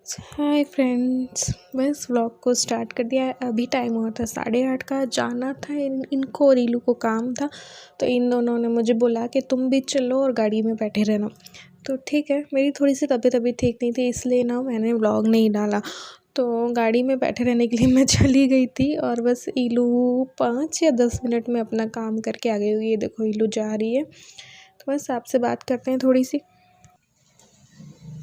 Hi friends, बस vlog को start कर दिया है। अभी टाइम हुआ था 8:30 का। जाना था इनको और रीलू को काम था, तो इन दोनों ने मुझे बोला कि तुम भी चलो और गाड़ी में बैठे रहना। तो ठीक है, मेरी थोड़ी सी तबीयत अभी ठीक नहीं थी, इसलिए ना मैंने व्लॉग नहीं डाला। तो गाड़ी में बैठे रहने के लिए मैं चली गई थी और बस ईलू 5 या 10 मिनट में अपना काम करके आ गई हुई है। देखो ईलू जा रही है, तो बस आपसे बात करते हैं थोड़ी सी।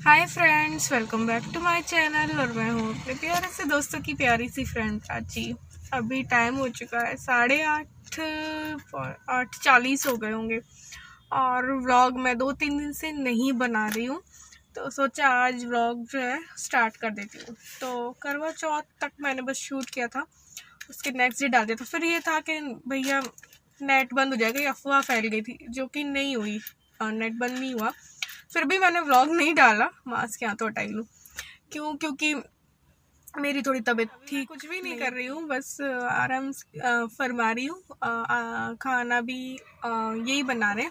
Hi friends, welcome back to my channel और मैं हूँ अपने प्यारे से दोस्तों की प्यारी सी फ्रेंड प्राची। अभी टाइम हो चुका है 8:40 हो गए होंगे और व्लॉग मैं 2-3 दिन से नहीं बना रही हूँ, तो सोचा आज व्लॉग जो है स्टार्ट कर देती हूँ। तो करवा चौथ तक मैंने बस शूट किया था, उसके नेक्स्ट डे डाल दिया था। फिर ये था कि भैया नेट बंद हो जाएगा, ये अफवाह फैल गई थी जो कि नहीं हुई, नेट बंद नहीं हुआ। फिर भी मैंने व्लॉग नहीं डाला, मास्क यहाँ तो हटाई लूँ। क्योंकि मेरी थोड़ी तबीयत ठीक, कुछ भी नहीं कर रही हूँ, बस आराम फरमा रही हूँ। खाना भी यही बना रहे।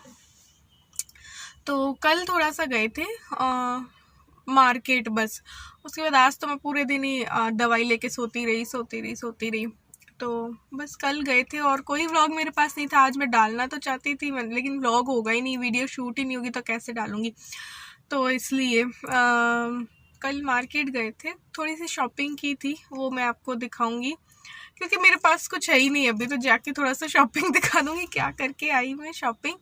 तो कल थोड़ा सा गए थे मार्केट, बस उसके बाद आज तो मैं पूरे दिन ही दवाई लेके सोती रही। तो बस कल गए थे और कोई व्लॉग मेरे पास नहीं था। आज मैं डालना तो चाहती थी मैं, लेकिन व्लॉग होगा ही नहीं, वीडियो शूट ही नहीं होगी तो कैसे डालूँगी। तो इसलिए कल मार्केट गए थे, थोड़ी सी शॉपिंग की थी, वो मैं आपको दिखाऊंगी क्योंकि मेरे पास कुछ है ही नहीं अभी। तो जाके थोड़ा सा शॉपिंग दिखा दूँगी, क्या करके आई मैं शॉपिंग,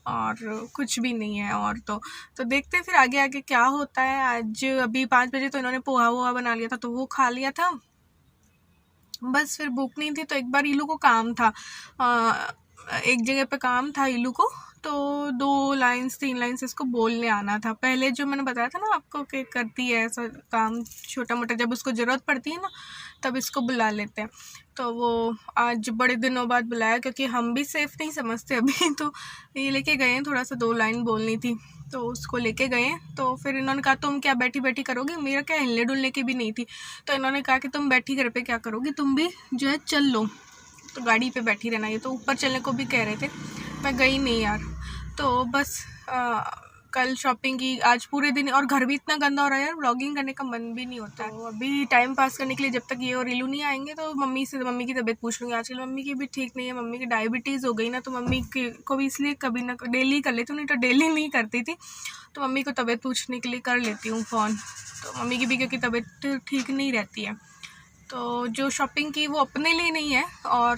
और कुछ भी नहीं है। और तो देखते फिर आगे आगे क्या होता है। आज अभी 5 बजे तो इन्होंने पोहा वोहा बना लिया था, तो वो खा लिया था। बस फिर भूख नहीं थी, तो एक बार ईलू को काम था, एक जगह पे काम था ईलू को, तो 2 लाइन्स 3 लाइन्स इसको बोलने आना था। पहले जो मैंने बताया था ना आपको कि करती है ऐसा काम छोटा मोटा, जब उसको ज़रूरत पड़ती है ना तब इसको बुला लेते हैं। तो वो आज बड़े दिनों बाद बुलाया, क्योंकि हम भी सेफ़ नहीं समझते अभी। तो ये लेके गए हैं, थोड़ा सा 2 लाइन बोलनी थी तो उसको लेके गए। तो फिर इन्होंने कहा तुम क्या बैठी बैठी करोगी, मेरा क्या हिलने डुलने की भी नहीं थी। तो इन्होंने कहा कि तुम बैठी घर पे क्या करोगी, तुम भी जो है चल लो, तो गाड़ी पे बैठी रहना। ये तो ऊपर चलने को भी कह रहे थे, मैं गई नहीं यार। तो बस कल शॉपिंग की, आज पूरे दिन, और घर भी इतना गंदा हो रहा है यार, व्लॉगिंग करने का मन भी नहीं होता है। तो अभी टाइम पास करने के लिए जब तक ये और रीलू नहीं आएंगे तो मम्मी की तबीयत पूछ लूँगी। आजकल मम्मी की भी ठीक नहीं है, मम्मी की डायबिटीज़ हो गई ना, तो मम्मी को भी इसलिए कभी ना डेली कर लेती हूँ, नहीं तो डेली नहीं करती थी। तो मम्मी को तबीयत पूछने के लिए कर लेती हूँ फ़ोन। तो मम्मी की भी क्योंकि तबीयत ठीक नहीं रहती है। तो जो शॉपिंग की वो अपने लिए नहीं है, और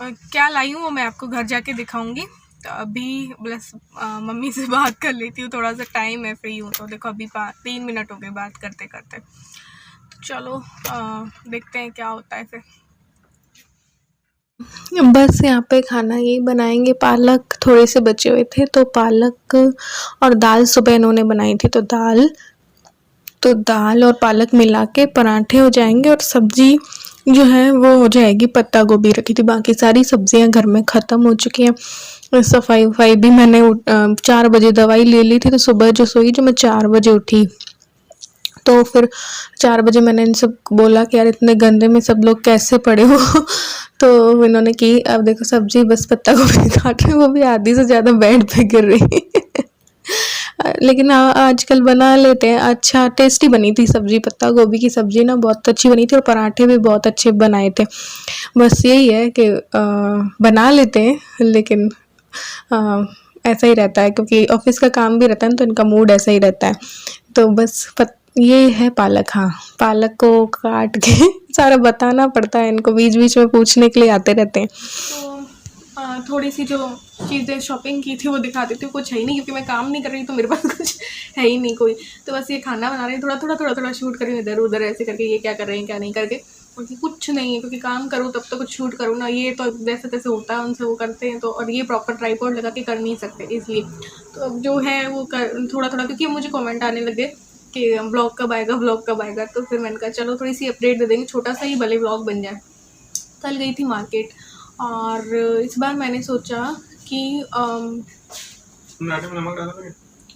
क्या लाई हूँ वो मैं आपको घर जाके दिखाऊंगी। तो अभी बस मम्मी से बात कर लेती हूँ, थोड़ा सा टाइम है, फ्री हूँ। तो देखो अभी 3 मिनट हो गए बात करते करते। तो चलो देखते हैं क्या होता है फिर। बस यहाँ पे खाना यही बनाएंगे, पालक थोड़े से बचे हुए थे, तो पालक और दाल सुबह इन्होंने बनाई थी, तो दाल और पालक मिला के पराठे हो जाएंगे। और सब्जी जो है वो हो जाएगी, पत्ता गोभी रखी थी, बाकी सारी सब्जियां घर में ख़त्म हो चुकी हैं। सफाई वफाई भी मैंने 4 बजे दवाई ले ली थी, तो सुबह जो सोई, जो मैं 4 बजे उठी, तो फिर 4 बजे मैंने इन सब बोला कि यार इतने गंदे में सब लोग कैसे पड़े हो। तो इन्होंने की, अब देखो सब्जी बस पत्ता गोभी काट रहे, वो भी आधी से ज़्यादा बेड पे गिर रही। लेकिन आजकल बना लेते हैं, अच्छा टेस्टी बनी थी सब्जी, पत्ता गोभी की सब्जी ना बहुत अच्छी बनी थी, और पराठे भी बहुत अच्छे बनाए थे। बस यही है कि बना लेते हैं, लेकिन ऐसा ही रहता है क्योंकि ऑफिस का काम भी रहता है ना, तो इनका मूड ऐसा ही रहता है। तो बस ये है पालक। हाँ, पालक को काट के सारा बताना पड़ता है इनको, बीच बीच में पूछने के लिए आते रहते हैं। तो थोड़ी सी जो चीज़ें शॉपिंग की थी वो दिखा देती हूँ। कुछ है ही नहीं क्योंकि मैं काम नहीं कर रही, तो मेरे पास कुछ है ही नहीं कोई। तो बस ये खाना बना रहे हैं, थोड़ा शूट कर रही हूँ इधर उधर ऐसे करके, ये क्या कर रहे हैं क्या नहीं करके, क्योंकि कुछ नहीं है, क्योंकि काम करूँ तब तो कुछ शूट करूँ ना। ये तो जैसे तैसे होता है उनसे, वो करते हैं तो, और ये प्रॉपर ट्राइपॉड लगा के कर नहीं सकते, इसलिए तो अब जो है वो थोड़ा क्योंकि मुझे कॉमेंट आने लगे कि ब्लॉग कब आएगा, तो फिर मैंने कहा चलो थोड़ी सी अपडेट दे देंगे, छोटा सा ही भले ब्लॉग बन जाए। कल गई थी मार्केट, और इस बार मैंने सोचा कि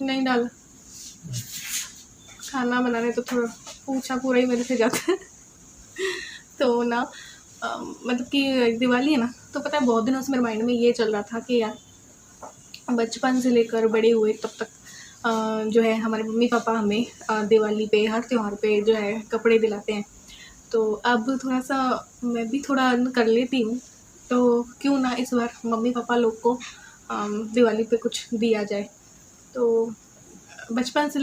नहीं डाला, खाना बनाने तो थोड़ा पूछा पूरा ही मेरे से जाता है। तो ना मतलब कि दिवाली है ना, तो पता है बहुत दिनों से मेरे माइंड में ये चल रहा था कि यार बचपन से लेकर बड़े हुए तब तक जो है हमारे मम्मी पापा हमें दिवाली पे हर त्यौहार पे जो है कपड़े दिलाते हैं। तो अब थोड़ा सा मैं भी थोड़ा अर्न कर लेती हूँ, तो क्यों ना इस बार मम्मी पापा लोग को दिवाली पे कुछ दिया जाए। तो बचपन से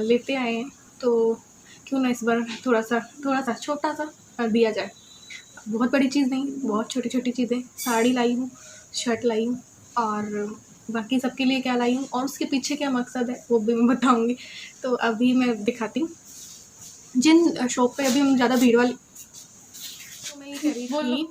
लेते आए हैं, तो क्यों ना इस बार थोड़ा सा छोटा सा दिया जाए। बहुत बड़ी चीज़ नहीं, बहुत छोटी छोटी चीज़ें। साड़ी लाई हूँ, शर्ट लाई हूँ, और बाकी सबके लिए क्या लाई हूँ और उसके पीछे क्या मकसद है वो भी मैं बताऊँगी। तो अभी मैं दिखाती हूँ। जिन शॉप पे अभी हम ज़्यादा भीड़ वाली, तो मैं ये कह रही थी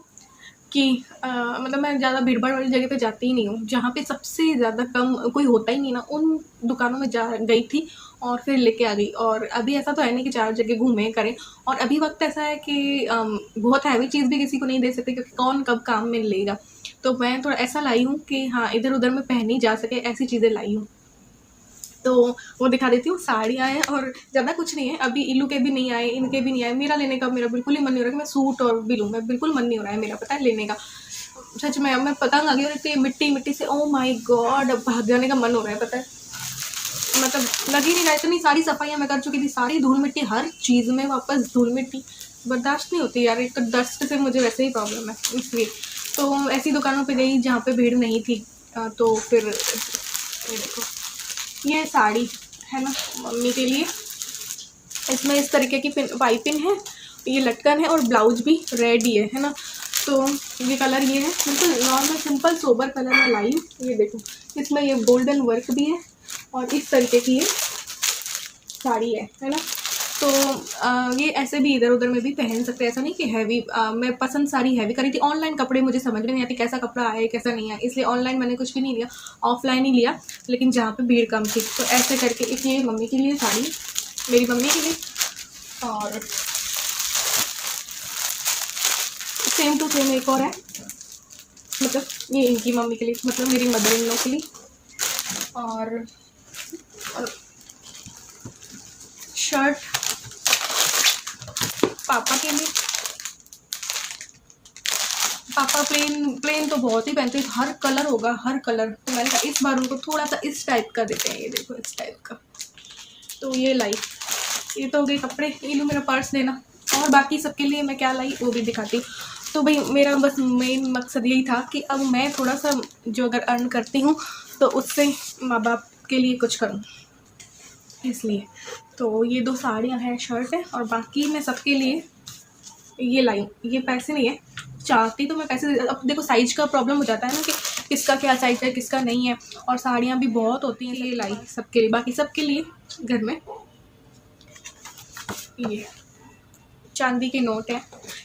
कि मतलब मैं ज़्यादा भीड़ भाड़ वाली जगह पे जाती ही नहीं हूँ। जहाँ पे सबसे ज़्यादा कम कोई होता ही नहीं ना, उन दुकानों में जा गई थी और फिर लेके आ गई। और अभी ऐसा तो है नहीं कि 4 जगह घूमें करें, और अभी वक्त ऐसा है कि बहुत हैवी चीज़ भी किसी को नहीं दे सकते, क्योंकि कौन कब काम में लेगा। तो मैं थोड़ा ऐसा लाई हूँ कि हाँ, इधर उधर में पहनी जा सके, ऐसी चीज़ें लाई हूँ। तो वो दिखा देती हूँ। साड़ियाँ हैं और ज़्यादा कुछ नहीं है। अभी इल्लू के भी नहीं आए, इनके भी नहीं आए। मेरा लेने का मेरा बिल्कुल ही मन नहीं हो रहा कि मैं सूट और भी लूँ। मैं बिल्कुल मन नहीं हो रहा है मेरा, पता है, लेने का। सच में अब मैं पतंग आ गई और इतनी मिट्टी मिट्टी से, ओ माय गॉड, अब भाग जाने का मन हो रहा है, पता है। मतलब लग ही नहीं रहा। इतनी सारी सफाइयाँ मैं कर चुकी थी, सारी धूल मिट्टी, हर चीज़ में वापस धूल मिट्टी बर्दाश्त नहीं होती यार। एक तो डस्ट से मुझे वैसे ही प्रॉब्लम है, इसलिए तो ऐसी दुकानों पे गई जहाँ पे भीड़ नहीं थी। तो फिर ये देखो, ये साड़ी है ना मम्मी के लिए। इसमें इस तरीके की पाइपिंग है, ये लटकन है और ब्लाउज भी रेड ही है ना। तो ये कलर ये है, बिल्कुल नॉर्मल सिंपल सोबर कलर में लाई हूँ। ये देखो, इसमें ये गोल्डन वर्क भी है और इस तरीके की ये साड़ी है ना। तो ये ऐसे भी इधर उधर में भी पहन सकते हैं, ऐसा नहीं कि हैवी। मैं पसंद सारी हैवी करी थी। ऑनलाइन कपड़े मुझे समझ में नहीं आती कैसा कपड़ा आए कैसा नहीं आया, इसलिए ऑनलाइन मैंने कुछ भी नहीं लिया, ऑफलाइन ही लिया। लेकिन जहाँ पे भीड़ कम थी, तो ऐसे करके एक ये मम्मी के लिए साड़ी, मेरी मम्मी के लिए, और सेम टू सेम एक और है, मतलब ये इनकी मम्मी के लिए, मतलब मेरी मदर इन लॉ के लिए। और शर्ट पापा के लिए। पापा प्लेन तो बहुत ही पहनते हैं, हर कलर होगा, हर कलर। तो मैंने कहा इस बार उनको थोड़ा सा इस टाइप का देते हैं। ये देखो, इस टाइप का। तो ये लाई, ये तो हो गए कपड़े। ये लो मेरा पर्स देना। और बाकी सबके लिए मैं क्या लाई वो भी दिखाती हूँ। तो भाई मेरा बस मेन मकसद यही था कि अब मैं थोड़ा सा जो अगर अर्न करती हूँ तो उससे माँ बाप के लिए कुछ करूँ, इसलिए। तो ये 2 साड़ियाँ हैं, शर्ट है, और बाकी मैं सबके लिए ये लाई। ये पैसे नहीं है, चाहती तो मैं पैसे अब देखो साइज का प्रॉब्लम हो जाता है ना कि किसका क्या साइज है किसका नहीं है, और साड़ियाँ भी बहुत होती हैं। ये लाई सबके लिए। बाकी सबके लिए घर में ये चांदी के नोट हैं।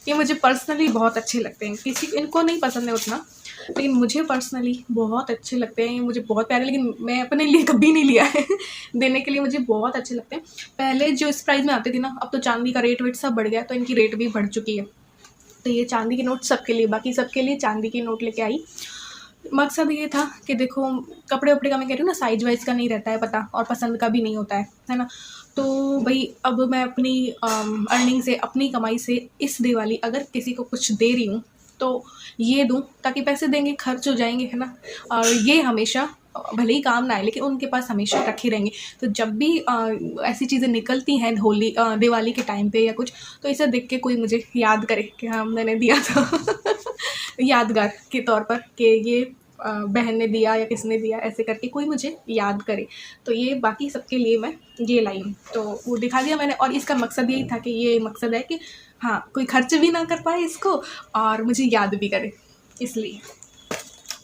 ये मुझे पर्सनली बहुत अच्छे लगते हैं, किसी इनको नहीं पसंद है उतना, लेकिन मुझे पर्सनली बहुत अच्छे लगते हैं। ये मुझे बहुत प्यारे, लेकिन मैं अपने लिए कभी नहीं लिया है देने के लिए मुझे बहुत अच्छे लगते हैं। पहले जो इस प्राइस में आते थे ना, अब तो चांदी का रेट वेट सब बढ़ गया, तो इनकी रेट भी बढ़ चुकी है। तो ये चांदी के नोट सबके लिए, बाकी सबके लिए चांदी के नोट लेके आई। मकसद ये था कि देखो कपड़े वपड़े का मैं कह रही हूँ ना, साइज वाइज का नहीं रहता है पता, और पसंद का भी नहीं होता है ना। तो भाई अब मैं अपनी अर्निंग से, अपनी कमाई से इस दिवाली अगर किसी को कुछ दे रही हूँ तो ये दूँ, ताकि पैसे देंगे खर्च हो जाएंगे, है ना। और ये हमेशा भले ही काम ना आए, लेकिन उनके पास हमेशा रखे रहेंगे। तो जब भी ऐसी चीज़ें निकलती हैं होली दिवाली के टाइम पे या कुछ, तो इसे देख के कोई मुझे याद करे कि हाँ मैंने दिया था यादगार के तौर पर कि ये बहन ने दिया या किसने दिया, ऐसे करके कोई मुझे याद करे। तो ये बाकी सबके लिए मैं ये लाई हूँ, तो वो दिखा दिया मैंने। और इसका मकसद यही था कि ये मकसद है कि हाँ कोई खर्च भी ना कर पाए इसको और मुझे याद भी करे, इसलिए।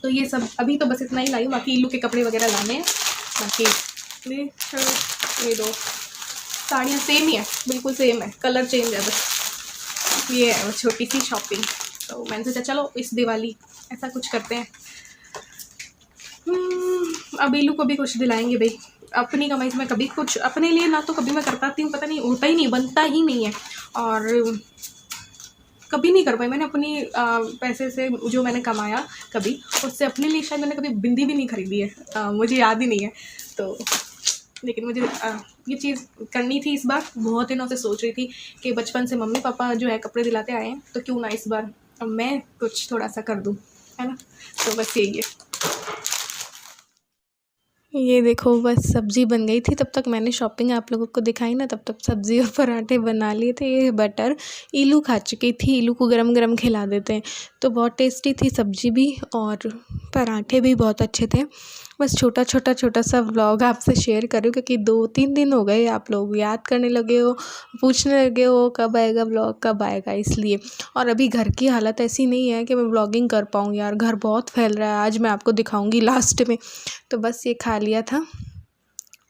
तो ये सब अभी तो बस इतना ही लाई हूँ। बाकी इल्लू के कपड़े वगैरह लाने हैं। बाकी ये शर्ट, ये 2 साड़ियाँ सेम ही है, बिल्कुल सेम है, कलर चेंज है बस। ये है वो छोटी सी शॉपिंग। तो मैंने सोचा चलो इस दिवाली ऐसा कुछ करते हैं। अब इल्लू को भी कुछ दिलाएंगे भाई। अपनी कमाई से मैं कभी कुछ अपने लिए ना तो कभी मैं कर पाती हूँ, पता नहीं होता ही नहीं, बनता ही नहीं है, और कभी नहीं कर पाई मैंने अपनी पैसे से जो मैंने कमाया कभी, उससे अपने लिए शायद मैंने कभी बिंदी भी नहीं खरीदी है। मुझे याद ही नहीं है। तो लेकिन मुझे ये चीज़ करनी थी इस बार। बहुत दिनों से सोच रही थी कि बचपन से मम्मी पापा जो है कपड़े दिलाते आए हैं, तो क्यों ना इस बार मैं कुछ थोड़ा सा कर दूँ, है ना। तो बस यही है। ये देखो बस सब्ज़ी बन गई थी, तब तक मैंने शॉपिंग आप लोगों को दिखाई ना, तब तक सब्ज़ी और पराठे बना लिए थे। ये बटर इल्लू खा चुकी थी, इल्लू को गरम-गरम खिला देते हैं, तो बहुत टेस्टी थी सब्ज़ी भी और पराठे भी बहुत अच्छे थे। बस छोटा सा व्लॉग आपसे शेयर कर रही हूँ क्योंकि 2-3 दिन हो गए आप लोग याद करने लगे हो, पूछने लगे हो कब आएगा व्लॉग, कब आएगा, इसलिए। और अभी घर की हालत ऐसी नहीं है कि मैं व्लॉगिंग कर पाऊँ यार, घर बहुत फैल रहा है, आज मैं आपको दिखाऊँगी लास्ट में। तो बस ये खा लिया था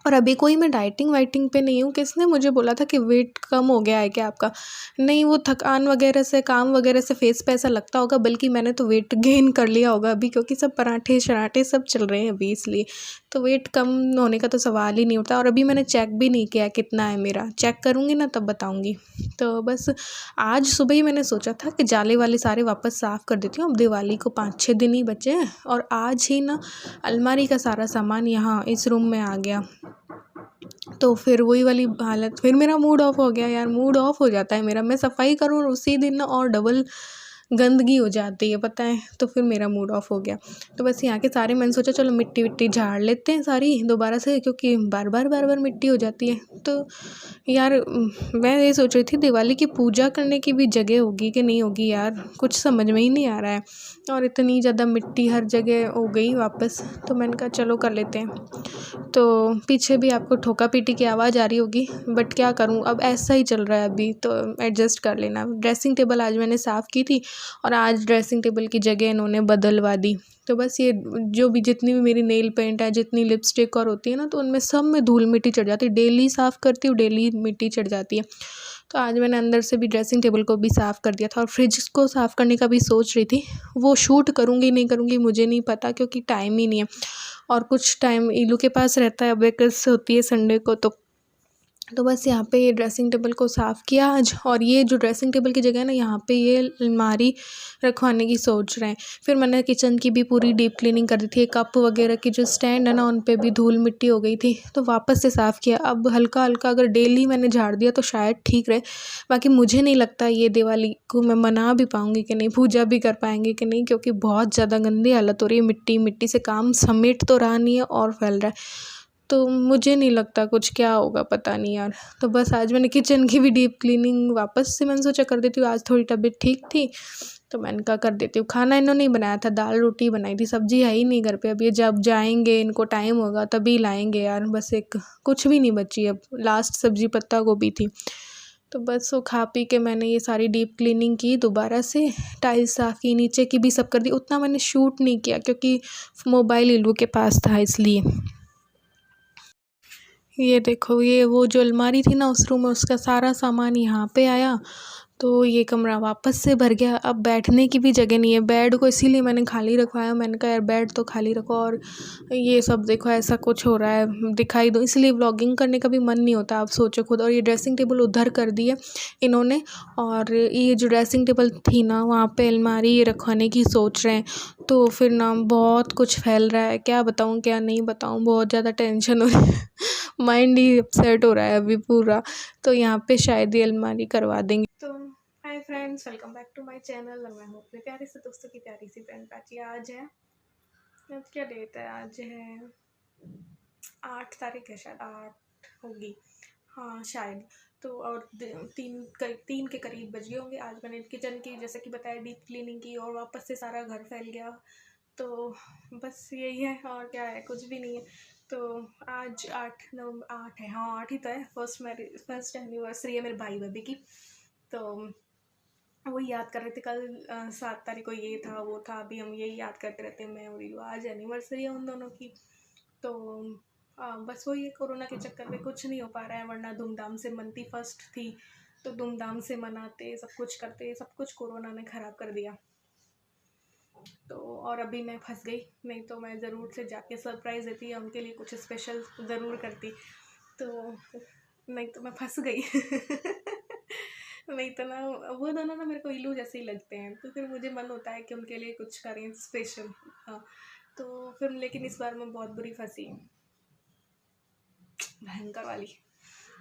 और अभी कोई मैं डाइटिंग वाइटिंग पे नहीं हूँ। किसने मुझे बोला था कि वेट कम हो गया है क्या आपका? नहीं, वो थकान वगैरह से, काम वगैरह से फेस पे ऐसा लगता होगा, बल्कि मैंने तो वेट गेन कर लिया होगा अभी, क्योंकि सब पराठे शराठे सब चल रहे हैं अभी, इसलिए। तो वेट कम होने का तो सवाल ही नहीं उठता और अभी मैंने चेक भी नहीं किया कितना है मेरा, चेक करूँगी ना तब बताऊँगी। तो बस आज सुबह ही मैंने सोचा था कि जाले वाले सारे वापस साफ़ कर देती हूँ, अब दिवाली को 5-6 दिन ही बचे हैं और आज ही ना अलमारी का सारा सामान यहाँ इस रूम में आ गया। तो फिर वही वाली हालत, फिर मेरा मूड ऑफ हो गया यार, मूड ऑफ हो जाता है मेरा, मैं सफाई करूँ और उसी दिन ना और डबल गंदगी हो जाती है, पता है, तो फिर मेरा मूड ऑफ हो गया। तो बस यहाँ के सारे मैंने सोचा चलो मिट्टी विट्टी झाड़ लेते हैं सारी दोबारा से, क्योंकि बार बार मिट्टी हो जाती है। तो यार मैं ये सोच रही थी दिवाली की पूजा करने की भी जगह होगी कि नहीं होगी यार, कुछ समझ में ही नहीं आ रहा है और इतनी ज़्यादा मिट्टी हर जगह हो गई वापस, तो मैंने कहा चलो कर लेते हैं। तो पीछे भी आपको ठोका पीटी की आवाज़ आ रही होगी, बट क्या करूँ, अब ऐसा ही चल रहा है अभी, तो एडजस्ट कर लेना। ड्रेसिंग टेबल आज मैंने साफ़ की थी और आज ड्रेसिंग टेबल की जगह इन्होंने बदलवा दी। तो बस ये जो भी जितनी भी मेरी नेल पेंट है, जितनी लिपस्टिक और होती है ना, तो उनमें सब में धूल मिट्टी चढ़ जाती है, डेली साफ़ करती हूँ, डेली मिट्टी चढ़ जाती है। तो आज मैंने अंदर से भी ड्रेसिंग टेबल को भी साफ़ कर दिया था और फ्रिज को साफ़ करने का भी सोच रही थी, वो शूट करूँगी नहीं करूँगी मुझे नहीं पता, क्योंकि टाइम ही नहीं है और कुछ टाइम इलू के पास रहता है, अब वेकेंस होती है संडे को, तो बस यहाँ पे ये ड्रेसिंग टेबल को साफ़ किया आज। और ये जो ड्रेसिंग टेबल की जगह है ना, यहाँ पे ये अलमारी रखवाने की सोच रहे हैं। फिर मैंने किचन की भी पूरी डीप क्लीनिंग कर दी थी, कप वगैरह की जो स्टैंड है ना, उन पे भी धूल मिट्टी हो गई थी, तो वापस से साफ़ किया। अब हल्का हल्का अगर डेली मैंने झाड़ दिया तो शायद ठीक रहे, बाकी मुझे नहीं लगता ये दिवाली को मैं मना भी पाऊँगी कि नहीं, पूजा भी कर पाएंगे कि नहीं, क्योंकि बहुत ज़्यादा गंदी हालत हो रही है, मिट्टी मिट्टी से काम समेट तो रहा नहीं है और फैल रहा है। तो मुझे नहीं लगता कुछ, क्या होगा पता नहीं यार। तो बस आज मैंने किचन की भी डीप क्लीनिंग वापस से मैंने सोचा कर देती हूँ, आज थोड़ी तबीयत ठीक थी तो मैंने कहा कर देती हूँ। खाना इन्होंने ही बनाया था, दाल रोटी बनाई थी, सब्जी है ही नहीं घर पे, अब ये जब जाएंगे इनको टाइम होगा तभी लाएंगे यार। बस एक कुछ भी नहीं बची, अब लास्ट सब्जी पत्ता गोभी थी। तो बस वो खा पी के मैंने ये सारी डीप क्लीनिंग की दोबारा से, टाइल्स साफ़ की, नीचे की भी सब कर दी। उतना मैंने शूट नहीं किया क्योंकि मोबाइल इल्लू के पास था, इसलिए। ये देखो, ये वो जो अलमारी थी ना उस रूम में, उसका सारा सामान यहाँ पे आया, तो ये कमरा वापस से भर गया। अब बैठने की भी जगह नहीं है, बेड को इसीलिए मैंने खाली रखवाया, मैंने कहा यार बेड तो खाली रखो और ये सब देखो ऐसा कुछ हो रहा है दिखाई दो, इसलिए व्लॉगिंग करने का भी मन नहीं होता, आप सोचो खुद। और ये ड्रेसिंग टेबल उधर कर दी है इन्होंने, और ये जो ड्रेसिंग टेबल थी ना वहाँ पे अलमारी ये रखवाने की सोच रहे हैं, तो फिर ना बहुत कुछ फैल रहा है, क्या बताऊँ क्या नहीं बताऊँ, बहुत ज़्यादा टेंशन हो रही है माइंड ही अपसेट हो रहा है अभी पूरा। तो यहाँ पे शायद ये अलमारी करवा देंगे। तो hi friends, welcome back to my channel और मैं हूँ अपने प्यारे से दोस्तों की प्यारी सी बहन प्राची। आज है, आज क्या डेट है, आज है 8 तारीख है, शायद 8 होगी, हाँ शायद। तो और 3 के करीब बज गए होंगे। आज मैंने किचन की जैसे कि बताया डीप क्लीनिंग की और वापस से सारा घर फैल गया, तो बस यही है और क्या है, कुछ भी नहीं है। तो आज 8 है, हाँ 8 ही तो है, फर्स्ट एनिवर्सरी है मेरे भाई भाभी की, तो वही याद कर रहे थे। कल 7 तारीख को ये था वो था, अभी हम यही याद करते रहते हैं, मैं और रीलू। आज एनिवर्सरी है उन दोनों की, तो बस वही है, कोरोना के चक्कर में कुछ नहीं हो पा रहा है, वरना धूमधाम से मनती फर्स्ट थी तो धूमधाम से मनाते, सब कुछ करते, सब कुछ कोरोना ने ख़राब कर दिया। तो और अभी मैं फंस गई, नहीं तो मैं ज़रूर से जाके सरप्राइज़ देती या उनके लिए कुछ स्पेशल ज़रूर करती, तो नहीं तो मैं फंस गई नहीं तो ना, वो दोनों ना मेरे को इल्लू जैसे ही लगते हैं, तो फिर मुझे मन होता है कि उनके लिए कुछ करें स्पेशल। हाँ, तो फिर लेकिन इस बार मैं बहुत बुरी फंसी, भयंकर वाली।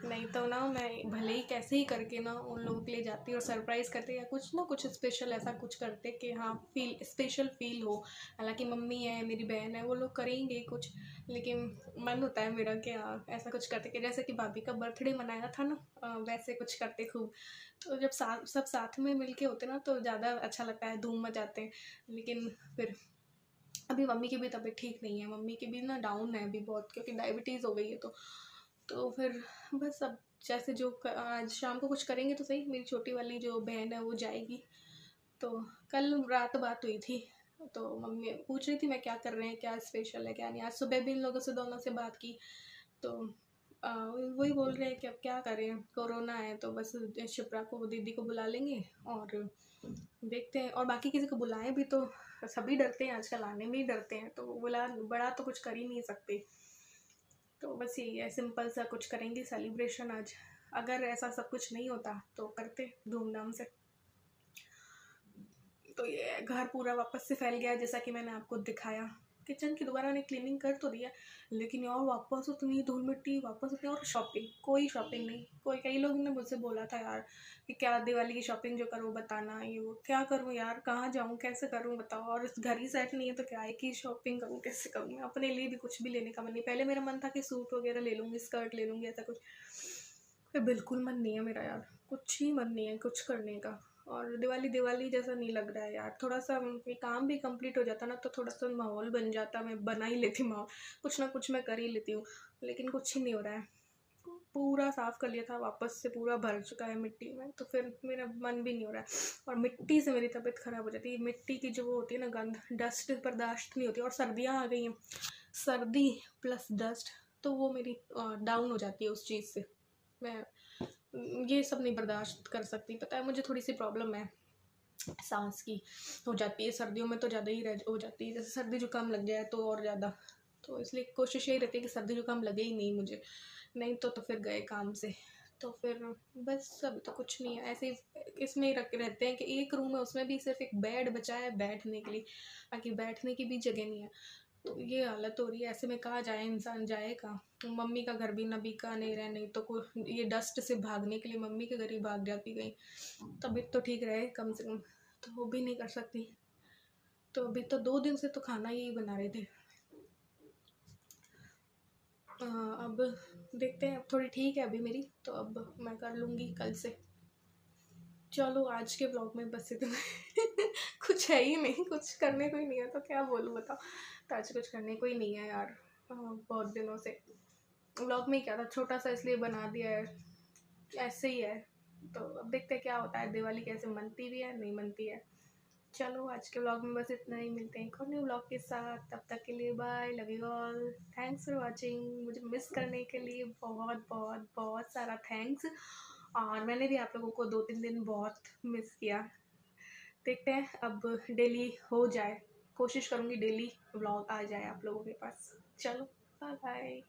नहीं तो ना मैं भले ही कैसे ही करके ना उन लोगों के लिए जाती और सरप्राइज़ करते या कुछ ना कुछ स्पेशल ऐसा कुछ करते कि हाँ फील स्पेशल फील हो। हालांकि मम्मी है, मेरी बहन है, वो लोग करेंगे कुछ, लेकिन मन होता है मेरा कि हाँ ऐसा कुछ करते कि जैसे कि भाभी का बर्थडे मनाया था ना, वैसे कुछ करते खूब। तो जब सब साथ में मिल के होते ना तो ज़्यादा अच्छा लगता है, धूम मचाते हैं। लेकिन फिर अभी मम्मी की भी तबीयत ठीक नहीं है, मम्मी की भी ना डाउन है अभी बहुत, क्योंकि डायबिटीज़ हो गई है। तो फिर बस अब जैसे जो आज शाम को कुछ करेंगे तो सही। मेरी छोटी वाली जो बहन है वो जाएगी। तो कल रात बात हुई थी, तो मम्मी पूछ रही थी मैं क्या कर रहे हैं, क्या स्पेशल है क्या नहीं। आज सुबह भी इन लोगों से दोनों से बात की, तो वही बोल रहे हैं कि अब क्या करें, कोरोना है तो बस शिप्रा को दीदी को बुला लेंगे और देखते हैं। और बाकी किसी को बुलाएं भी तो सभी डरते हैं आजकल, आने में ही डरते हैं, तो बुला बड़ा तो कुछ कर ही नहीं सकते। तो बस यही है, सिंपल सा कुछ करेंगे सेलिब्रेशन आज। अगर ऐसा सब कुछ नहीं होता तो करते धूमधाम से। तो ये घर पूरा वापस से फैल गया जैसा कि मैंने आपको दिखाया। किचन की दोबारा मैंने क्लीनिंग कर तो दिया, लेकिन यार वापस उतनी धूल मिट्टी, वापस उतनी। और शॉपिंग, कोई शॉपिंग नहीं। कोई कई लोगों ने मुझसे बोला था यार कि क्या दिवाली की शॉपिंग जो करो बताना, ये वो। क्या करूँ यार, कहाँ जाऊँ, कैसे करूँ बताओ। और इस घर ही सेट नहीं है तो क्या है कि शॉपिंग करूँ, कैसे करूँ। मैं अपने लिए भी कुछ भी लेने का मन नहीं। पहले मेरा मन था कि सूट वगैरह ले लूँगी, स्कर्ट ले लूँगी, ऐसा कुछ। फिर बिल्कुल मन नहीं है मेरा यार, कुछ ही मन नहीं है कुछ करने का। और दिवाली दिवाली जैसा नहीं लग रहा है यार। थोड़ा सा ये काम भी कंप्लीट हो जाता ना तो थोड़ा सा माहौल बन जाता, मैं बना ही लेती माहौल, कुछ ना कुछ मैं कर ही लेती हूँ। लेकिन कुछ ही नहीं हो रहा है। पूरा साफ कर लिया था, वापस से पूरा भर चुका है मिट्टी में, तो फिर मेरा मन भी नहीं हो रहा है। और मिट्टी से मेरी तबीयत खराब हो जाती है। मिट्टी की जो वो होती है ना गंध, डस्ट बर्दाश्त नहीं होती। और सर्दियाँ आ गई हैं, सर्दी प्लस डस्ट, तो वो मेरी डाउन हो जाती है उस चीज़ से। मैं ये सब नहीं बर्दाश्त कर सकती। पता है मुझे थोड़ी सी प्रॉब्लम है सांस की, हो जाती है सर्दियों में तो ज़्यादा ही हो जाती है। जैसे सर्दी जुकाम लग जाए तो और ज़्यादा। तो इसलिए कोशिश यही रहती है कि सर्दी जुकाम लगे ही नहीं मुझे, नहीं तो फिर गए काम से। तो फिर बस अभी तो कुछ नहीं है, ऐसे ही इसमें ही रख रहते हैं कि एक रूम है, उसमें भी सिर्फ एक बेड बचा है बैठने के लिए, बाकी बैठने की भी जगह नहीं है। तो ये हालत हो रही है। ऐसे में कहाँ जाए इंसान, जाए कहाँ। मम्मी का घर भी ना बीकानेर है, नहीं तो कोई ये डस्ट से भागने के लिए मम्मी के घर ही भाग जाती गई, तबीयत तो ठीक रहे कम से कम। तो वो भी नहीं कर सकती। तो अभी तो 2 दिन से तो खाना यही बना रहे थे। अब देखते हैं, अब थोड़ी ठीक है अभी मेरी, तो अब मैं कर लूँगी कल से। चलो आज के ब्लॉग में बस इतना कुछ है ही नहीं, कुछ करने को ही नहीं है तो क्या बोलूँ बताओ। तो आज कुछ करने को ही नहीं है यार। बहुत दिनों से ब्लॉग में ही क्या था, छोटा सा इसलिए बना दिया है, ऐसे ही है। तो अब देखते हैं क्या होता है, दिवाली कैसे मनती भी है नहीं मनती है। चलो आज के ब्लॉग में बस इतना ही, मिलते हैं एक और न्यू ब्लॉग के साथ। तब तक के लिए bye, love you all, thanks for watching. मुझे मिस करने के लिए बहुत बहुत बहुत सारा थैंक्स। और मैंने भी आप लोगों को 2-3 दिन बहुत मिस किया। देखते हैं अब डेली हो जाए, कोशिश करूँगी डेली ब्लॉग आ जाए आप लोगों के पास। चलो बाय बाय।